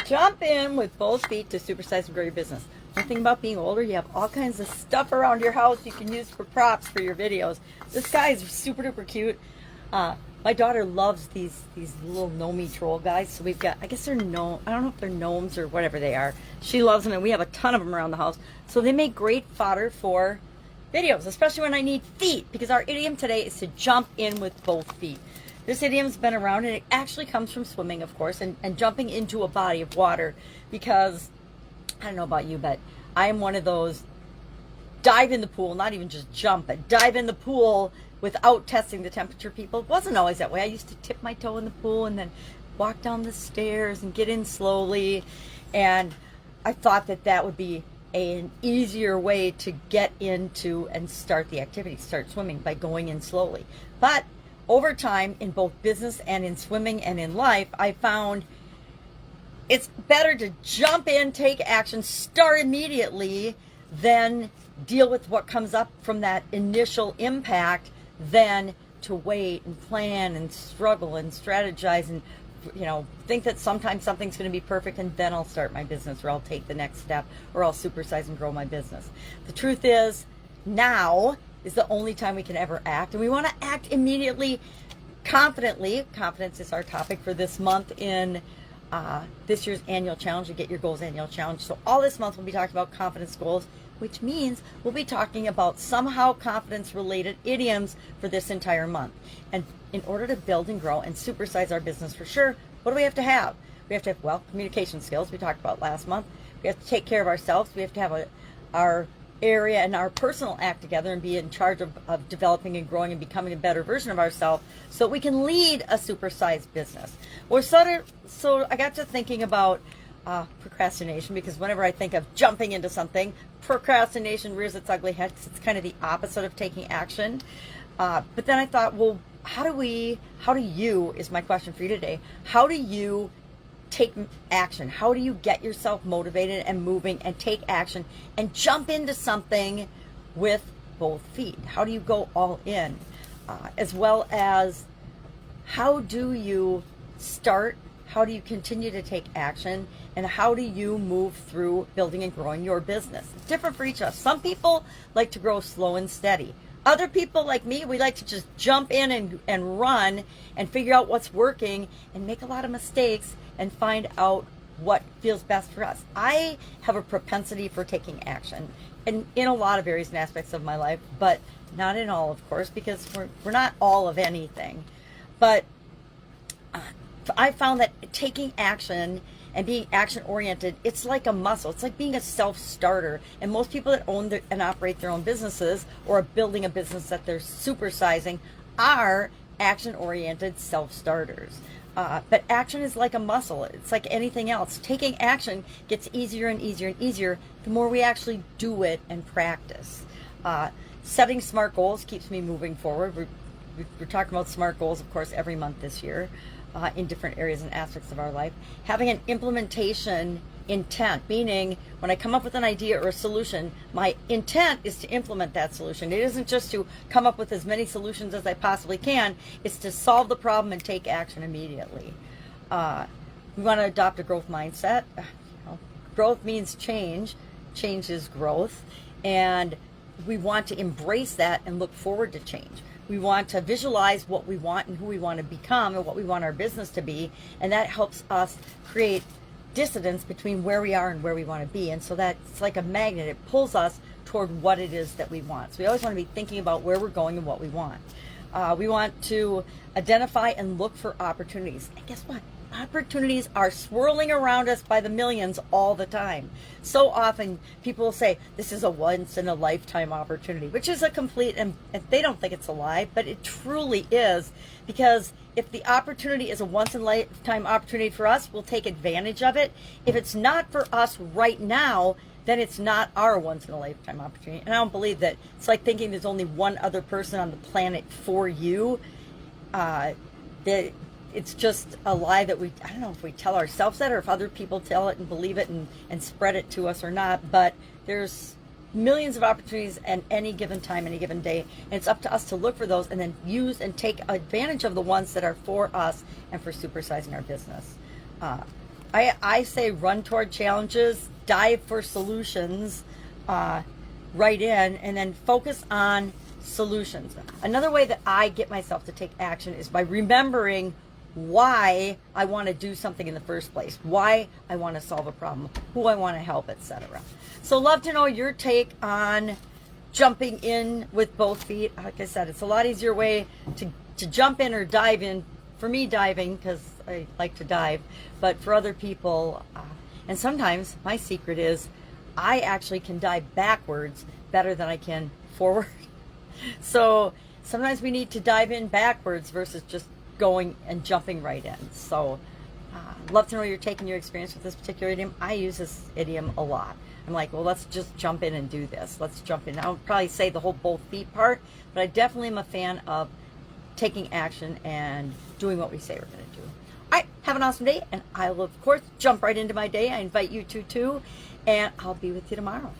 Jump in with both feet to supersize and grow your business. One thing about being older, you have all kinds of stuff around your house you can use for props for your videos. This guy is super duper cute. My daughter loves these little gnomey troll guys. So we've got, I guess they're gnome, I don't know if they're gnomes or whatever they are. She loves them, and we have a ton of them around the house. So they make great fodder for videos, especially when I need feet, because our idiom today is to jump in with both feet. This idiom's been around, and it actually comes from swimming, of course, and jumping into a body of water, because I don't know about you, but I am one of those dive in the pool, not even just jump, but dive in the pool without testing the temperature people. It wasn't always that way. I used to tip my toe in the pool and then walk down the stairs and get in slowly, and I thought that that would be an easier way to get into and start the activity, start swimming, by going in slowly. But over time, in both business and in swimming and in life, I found it's better to jump in, take action, start immediately, than deal with what comes up from that initial impact, than to wait and plan and struggle and strategize and, think that sometimes something's going to be perfect and then I'll start my business, or I'll take the next step, or I'll supersize and grow my business. The truth is, now is the only time we can ever act, and we want to act immediately, confidently. Confidence is our topic for this month in this year's annual challenge, the Get Your Goals annual challenge. So all this month we'll be talking about confidence goals, which means we'll be talking about somehow confidence related idioms for this entire month. And in order to build and grow and supersize our business for sure, what do we have to have? We have to have, well, communication skills, we talked about last month. We have to take care of ourselves. We have to have our area and our personal act together and be in charge of developing and growing and becoming a better version of ourselves so we can lead a supersized business. So I got to thinking about procrastination, because whenever I think of jumping into something, procrastination rears its ugly head, because it's kind of the opposite of taking action. But then I thought, well, how do you, is my question for you today, how do you take action? How do you get yourself motivated and moving and take action and jump into something with both feet? How do you go all in? As well as, how do you start? How do you continue to take action? And how do you move through building and growing your business? It's different for each of us. Some people like to grow slow and steady. Other people, like me, we like to just jump in and run and figure out what's working and make a lot of mistakes and find out what feels best for us. I have a propensity for taking action in a lot of areas and aspects of my life, but not in all, of course, because we're not all of anything. But I found that taking action and being action-oriented, it's like a muscle. It's like being a self-starter. And most people that own and operate their own businesses, or are building a business that they're supersizing, are action-oriented self-starters. But action is like a muscle. It's like anything else. Taking action gets easier and easier and easier the more we actually do it and practice. Setting smart goals keeps me moving forward. We're talking about smart goals, of course, every month this year. In different areas and aspects of our life. Having an implementation intent, meaning when I come up with an idea or a solution, my intent is to implement that solution. It isn't just to come up with as many solutions as I possibly can. It's to solve the problem and take action immediately. We want to adopt a growth mindset. Growth means change. Change is growth. And we want to embrace that and look forward to change. We want to visualize what we want and who we want to become and what we want our business to be, and that helps us create dissonance between where we are and where we want to be. And so that's like a magnet. It pulls us toward what it is that we want. So we always want to be thinking about where we're going and what we want. We want to identify and look for opportunities. And guess what? Opportunities are swirling around us by the millions all the time. So often people will say, this is a once in a lifetime opportunity, which is a complete, and they don't think it's a lie, but it truly is, because if the opportunity is a once in a lifetime opportunity for us, we'll take advantage of it. If it's not for us right now, then it's not our once in a lifetime opportunity. And I don't believe that. It's like thinking there's only one other person on the planet for you. It's just a lie that I don't know if we tell ourselves that or if other people tell it and believe it and spread it to us or not, but there's millions of opportunities at any given time, any given day, and it's up to us to look for those and then use and take advantage of the ones that are for us and for supersizing our business. I say run toward challenges, dive for solutions, right in, and then focus on solutions. Another way that I get myself to take action is by remembering why I want to do something in the first place, why I want to solve a problem, who I want to help, etc. So love to know your take on jumping in with both feet. Like I said, it's a lot easier way to jump in or dive in. For me, diving, because I like to dive, but for other people, and sometimes my secret is I actually can dive backwards better than I can forward. So sometimes we need to dive in backwards versus just going and jumping right in. So love to know your take and your experience with this particular idiom. I use this idiom a lot. I'm like, well, let's just jump in and do this. Let's jump in. I'll probably say the whole both feet part, but I definitely am a fan of taking action and doing what we say we're going to do. All right, have an awesome day, and I will, of course, jump right into my day. I invite you to too, and I'll be with you tomorrow.